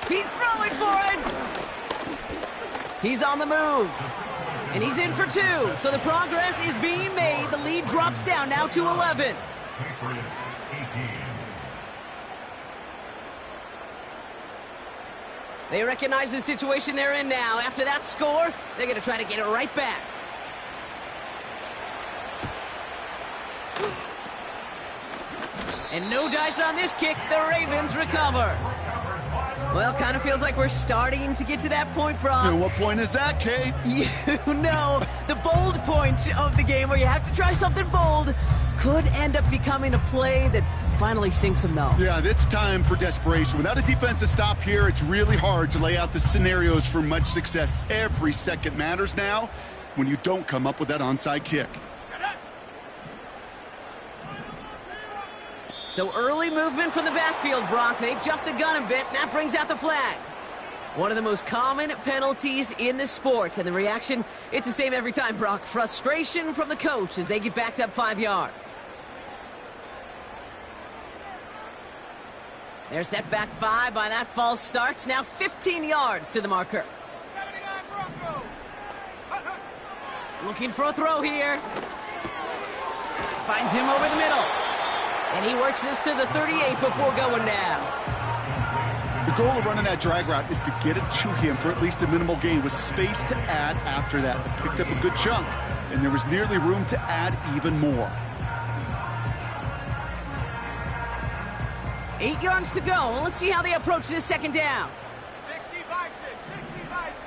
[SPEAKER 1] He's throwing for it. He's on the move. And he's in for 2. So the progress is being made. The lead drops down now to 11. They recognize the situation they're in now. After that score, they're going to try to get it right back. And no dice on this kick. The Ravens recover. Well, kind of feels like we're starting to get to that point, Brock.
[SPEAKER 2] And what point is that, Kate?
[SPEAKER 1] You know, the bold point of the game where you have to try something bold could end up becoming a play that finally sinks them, though.
[SPEAKER 2] Yeah, it's time for desperation. Without a defensive stop here, it's really hard to lay out the scenarios for much success. Every second matters now when you don't come up with that onside kick.
[SPEAKER 1] So early movement from the backfield, Brock. They jumped the gun a bit. That brings out the flag. One of the most common penalties in the sport. And the reaction, it's the same every time, Brock. Frustration from the coach as they get backed up 5 yards. They're set back 5 by that false start. Now 15 yards to the marker.
[SPEAKER 4] 79 Broncos.
[SPEAKER 1] Looking for a throw here. Finds him over the middle. And he works this to the 38 before going down.
[SPEAKER 2] The goal of running that drag route is to get it to him for at least a minimal gain with space to add after that. They picked up a good chunk, and there was nearly room to add even more.
[SPEAKER 1] 8 yards to go. Well, let's see how they approach this second down.
[SPEAKER 4] 60 by 6. 60 by 6.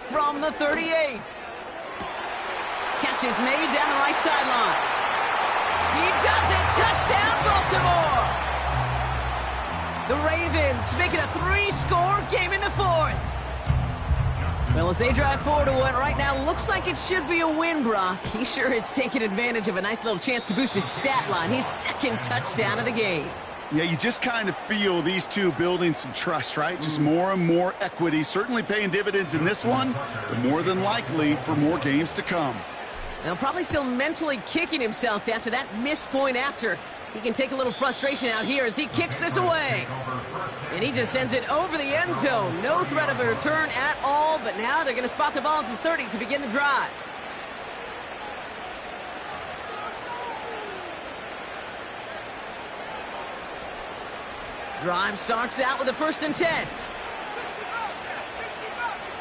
[SPEAKER 4] 10.
[SPEAKER 1] From the 38. Catch is made down the right sideline. He does it. Touchdown, Baltimore. The Ravens make it a 3-score game in the 4th. Well, as they drive forward to what right now looks like it should be a win, Brock. He sure is taking advantage of a nice little chance to boost his stat line. His second touchdown of the game.
[SPEAKER 2] Yeah, you just kind of feel these two building some trust, right? Just more and more equity. Certainly paying dividends in this one, but more than likely for more games to come.
[SPEAKER 1] Now, probably still mentally kicking himself after that missed point after. He can take a little frustration out here as he kicks this away. And he just sends it over the end zone. No threat of a return at all, but now they're going to spot the ball at the 30 to begin the drive. Drive starts out with a 1st and 10.
[SPEAKER 4] 60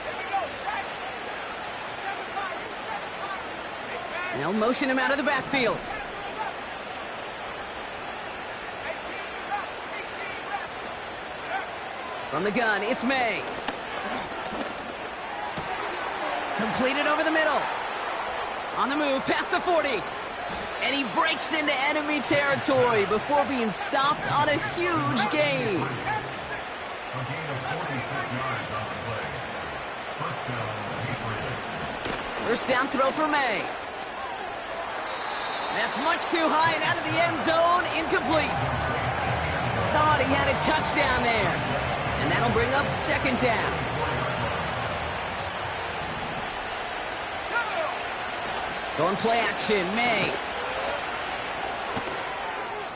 [SPEAKER 4] Here we go. Set. 7-5.
[SPEAKER 1] They'll motion him out of the backfield.
[SPEAKER 4] 18 rep.
[SPEAKER 1] From the gun, it's May. Completed over the middle. On the move, past the 40. And he breaks into enemy territory before being stopped on a huge gain.
[SPEAKER 3] A gain of 46 yards on the play. First down, Patriots.
[SPEAKER 1] First down throw for May. That's much too high and out of the end zone, incomplete. Thought he had a touchdown there. And that'll bring up 2nd down. Going play action, May.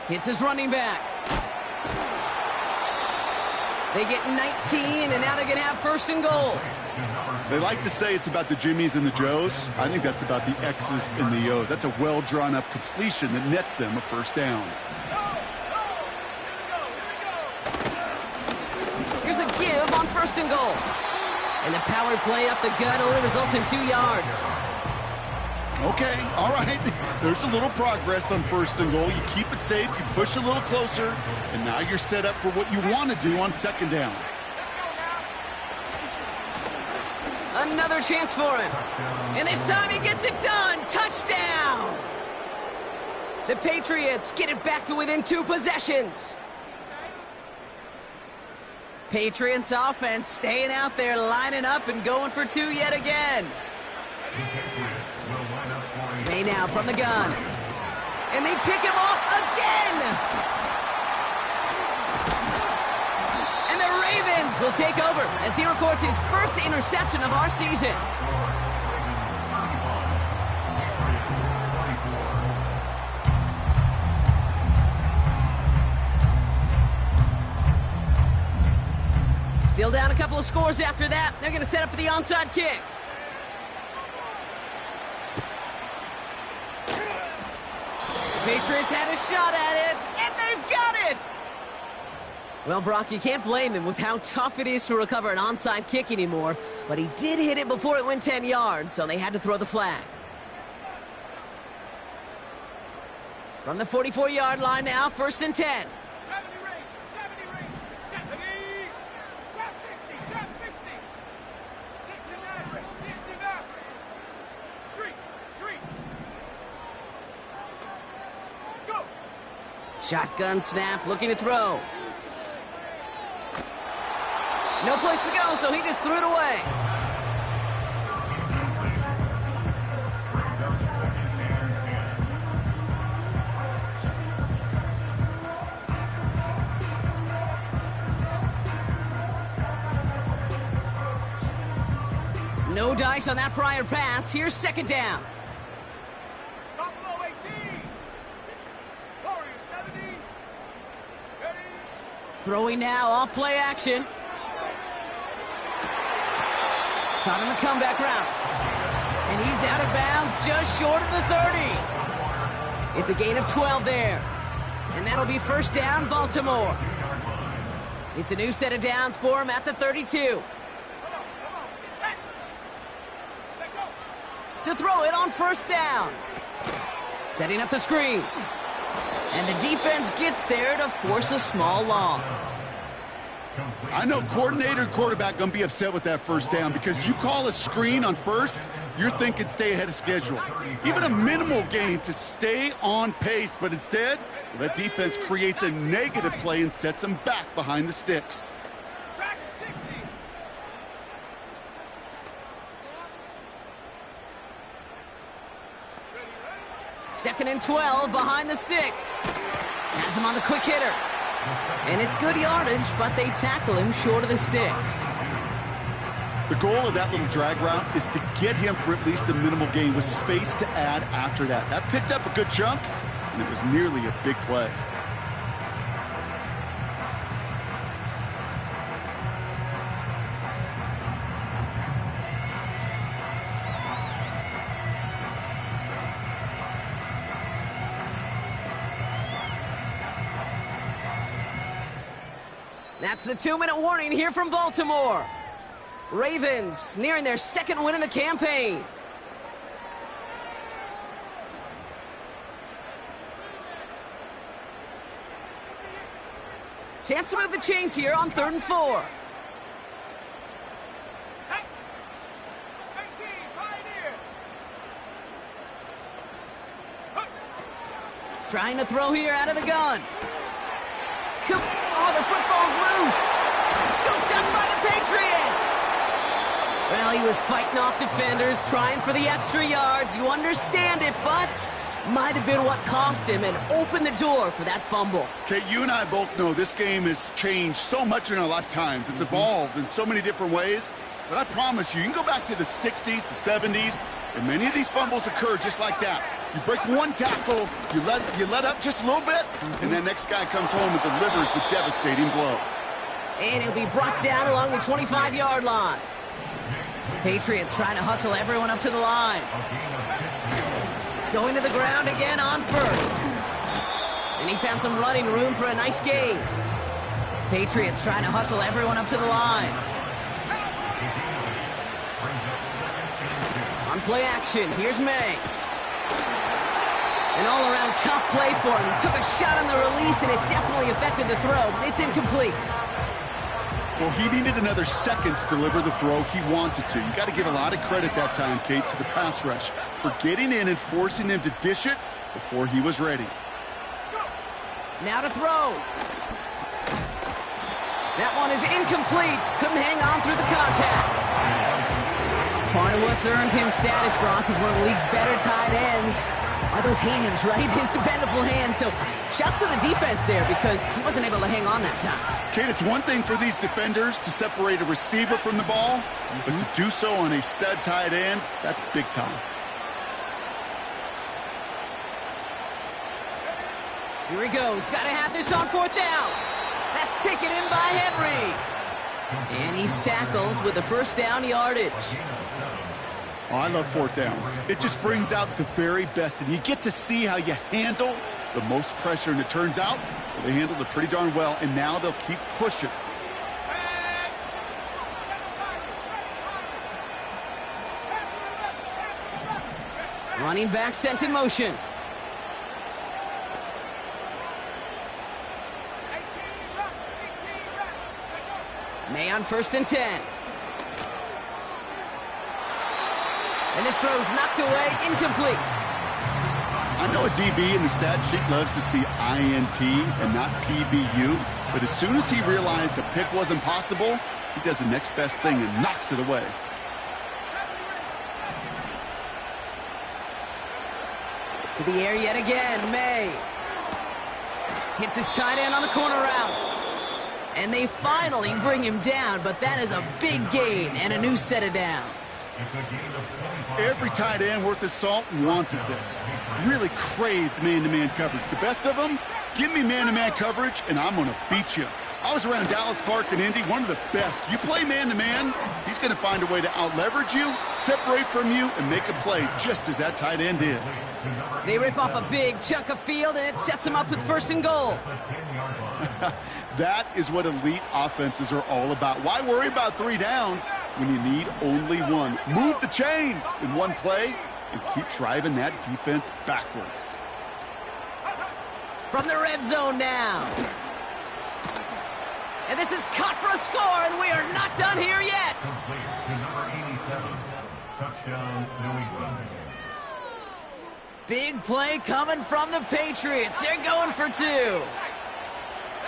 [SPEAKER 1] Hits his running back. They get 19, and now they're going to have 1st and goal.
[SPEAKER 2] They like to say it's about the Jimmies and the Joes. I think that's about the X's and the O's. That's a well-drawn-up completion that nets them a 1st down.
[SPEAKER 1] Here's a give on 1st and goal. And the power play up the gut only results in 2 yards.
[SPEAKER 2] Okay, all right. There's a little progress on 1st and goal. You keep it safe, you push a little closer, and now you're set up for what you want to do on 2nd down.
[SPEAKER 1] Another chance for him. And this time he gets it done. Touchdown! The Patriots get it back to within 2 possessions. Patriots offense staying out there, lining up and going for 2 yet again. May now from the gun. And they pick him off again! And the Ravens will take over as he records his 1st interception of our season. Still down a couple of scores after that. They're going to set up for the onside kick. Patriots had a shot at it, and they've got it! Well, Brock, you can't blame him with how tough it is to recover an onside kick anymore, but he did hit it before it went 10 yards, so they had to throw the flag. From the 44-yard line now, 1st and 10.
[SPEAKER 4] 70 range, 70. Trap 60. 69 range, 69. Street. Go.
[SPEAKER 1] Shotgun snap, looking to throw. No place to go, so he just threw it away. No dice on that prior pass. Here's 2nd down.
[SPEAKER 4] Buffalo 18. Warriors 70. Ready.
[SPEAKER 1] Throwing now, off play action. Caught on the comeback route. And he's out of bounds, just short of the 30. It's a gain of 12 there. And that'll be 1st down, Baltimore. It's a new set of downs for him at the 32. To throw it on 1st down. Setting up the screen. And the defense gets there to force a small loss.
[SPEAKER 2] I know coordinator and quarterback going to be upset with that 1st down because you call a screen on 1st, you're thinking stay ahead of schedule. Even a minimal gain to stay on pace, but instead, that defense creates a negative play and sets them back behind the sticks.
[SPEAKER 4] Track 60.
[SPEAKER 1] 2nd and 12 behind the sticks. Has him on the quick hitter. And it's good yardage, but they tackle him short of the sticks.
[SPEAKER 2] The goal of that little drag route is to get him for at least a minimal gain with space to add after that. That picked up a good chunk, and it was nearly a big play.
[SPEAKER 1] That's the 2-minute warning here from Baltimore. Ravens nearing their 2nd win in the campaign. Chance to move the chains here on 3rd and 4.
[SPEAKER 4] 18, Pioneer.
[SPEAKER 1] Trying to throw here out of the gun. Oh, the football's loose. Scooped up by the Patriots. Well, he was fighting off defenders, trying for the extra yards. You understand it, but might have been what cost him and opened the door for that fumble.
[SPEAKER 2] Okay, you and I both know this game has changed so much in our lifetimes. It's evolved in so many different ways. But I promise you, you can go back to the 60s, the 70s, and many of these fumbles occur just like that. You break one tackle, you let up just a little bit, and that next guy comes home and delivers the devastating blow.
[SPEAKER 1] And he'll be brought down along the 25-yard line. Patriots trying to hustle everyone up to the line. Going to the ground again on 1st. And he found some running room for a nice gain. Patriots trying to hustle everyone up to the line. On play action, here's May. An all-around tough play for him. He took a shot on the release, and it definitely affected the throw. It's incomplete.
[SPEAKER 2] Well, he needed another second to deliver the throw he wanted to. You got to give a lot of credit that time, Kate, to the pass rush for getting in and forcing him to dish it before he was ready.
[SPEAKER 1] Now to throw. That one is incomplete. Couldn't hang on through the contact. Part of what's earned him status, Brock, is one of the league's better tight ends. Are those hands, right? His dependable hands. So shouts to the defense there because he wasn't able to hang on that time.
[SPEAKER 2] Kate, it's one thing for these defenders to separate a receiver from the ball, but to do so on a stud tight end, that's big time.
[SPEAKER 1] Here he goes. Got to have this on 4th down. That's taken in by Henry. And he's tackled with the 1st down yardage.
[SPEAKER 2] Oh, I love 4th downs. It just brings out the very best, and you get to see how you handle the most pressure, and it turns out they handled it pretty darn well, and now they'll keep pushing.
[SPEAKER 1] Running back sent in motion. May on 1st and 10. And this throw's knocked away, incomplete.
[SPEAKER 2] I know a DB in the stat sheet loves to see INT and not PBU, but as soon as he realized a pick wasn't possible, he does the next best thing and knocks it away.
[SPEAKER 1] To the air yet again, May. Hits his tight end on the corner route. And they finally bring him down, but that is a big gain and a new set of downs.
[SPEAKER 2] Every tight end worth his salt wanted this. Really craved man-to-man coverage. The best of them, give me man-to-man coverage, and I'm going to beat you. I was around Dallas Clark and Indy, one of the best. You play man-to-man, he's going to find a way to out-leverage you, separate from you, and make a play just as that tight end did.
[SPEAKER 1] They rip off a big chunk of field, and it sets him up with 1st and goal.
[SPEAKER 2] That is what elite offenses are all about. Why worry about 3 downs when you need only 1? Move the chains in one play and keep driving that defense backwards.
[SPEAKER 1] From the red zone now. And this is caught for a score, and we are not done here yet.
[SPEAKER 3] Complete to number 87. Touchdown, New England.
[SPEAKER 1] Big play coming from the Patriots. They're going for 2.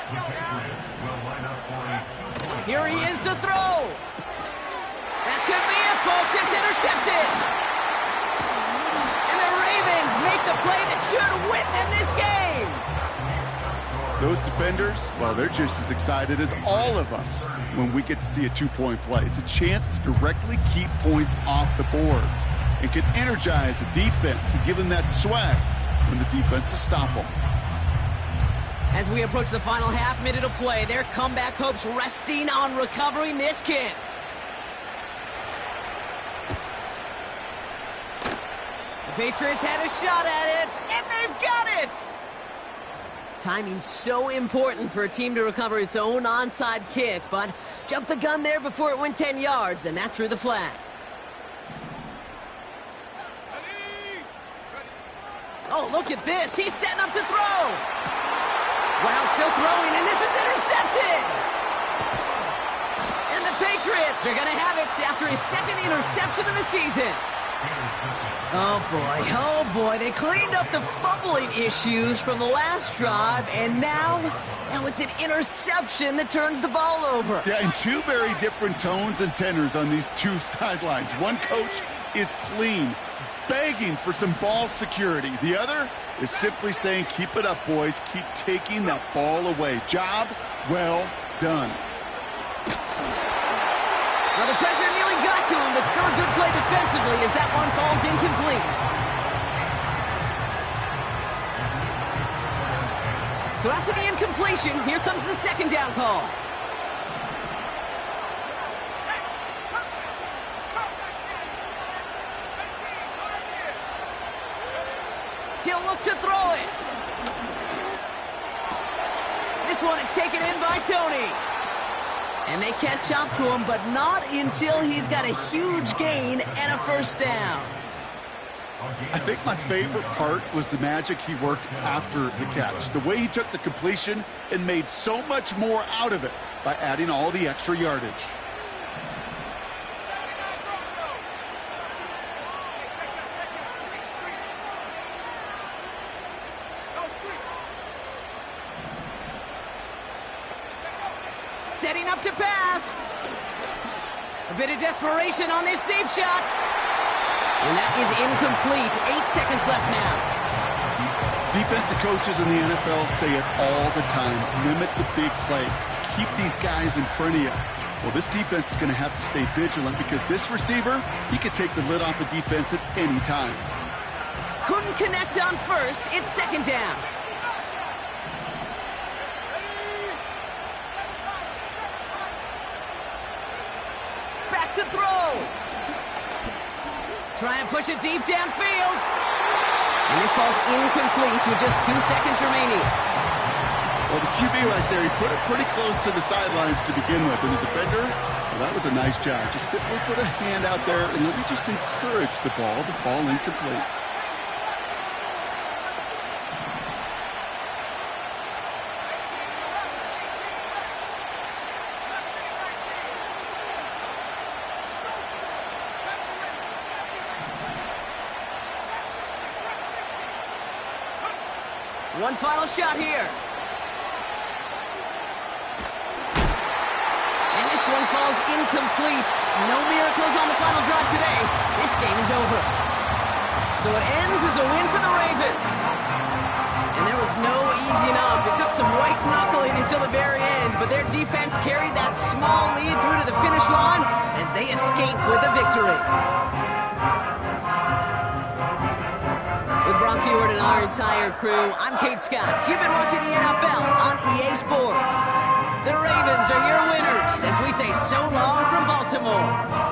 [SPEAKER 3] The Patriots will line up for a 2-point.
[SPEAKER 1] Here he is to throw. That could be it, folks. It's intercepted. And the Ravens make the play that should win them this game.
[SPEAKER 2] Those defenders, well, they're just as excited as all of us when we get to see a 2-point play. It's a chance to directly keep points off the board and can energize a defense and give them that swag when the defenses stop them.
[SPEAKER 1] As we approach the final half-minute of play, their comeback hopes resting on recovering this kick. The Patriots had a shot at it, and they've got it! Timing's so important for a team to recover its own onside kick, but jumped the gun there before it went 10 yards, and that drew the flag. Oh, look at this. He's setting up to throw. Wow, still throwing, and this is intercepted. And the Patriots are going to have it after his 2nd interception of the season. Oh boy, they cleaned up the fumbling issues from the last drive, and now it's an interception that turns the ball over.
[SPEAKER 2] Yeah, and 2 very different tones and tenors on these 2 sidelines. One coach is pleading, begging for some ball security. The other is simply saying, keep it up, boys. Keep taking that ball away. Job well done.
[SPEAKER 1] Well, the pressure nearly got to him, but still a good play defensively as that one falls incomplete. So after the incompletion, here comes the 2nd down call. He'll look to throw it. This one is taken in by Tony. And they catch up to him, but not until he's got a huge gain and a 1st down.
[SPEAKER 2] I think my favorite part was the magic he worked after the catch. The way he took the completion and made so much more out of it by adding all the extra yardage.
[SPEAKER 1] Setting up to pass. A bit of desperation on this deep shot. And that is incomplete. 8 seconds left now.
[SPEAKER 2] Defensive coaches in the NFL say it all the time. Limit the big play. Keep these guys in front of you. Well, this defense is going to have to stay vigilant because this receiver, he could take the lid off the defense at any time.
[SPEAKER 1] Couldn't connect on 1st. It's 2nd down. Back to throw. Try and push it deep downfield. And this falls incomplete with just 2 seconds remaining.
[SPEAKER 2] Well, the QB right there, he put it pretty close to the sidelines to begin with. And the defender, well, that was a nice job. Just simply put a hand out there and let me just encourage the ball to fall incomplete.
[SPEAKER 1] One final shot here. And this one falls incomplete. No miracles on the final drive today. This game is over. So it ends as a win for the Ravens. And there was no easing up. It took some white knuckling until the very end, but their defense carried that small lead through to the finish line as they escape with a victory. With Bronk Heward and our entire crew, I'm Kate Scott. You've been watching the NFL on EA Sports. The Ravens are your winners as we say so long from Baltimore.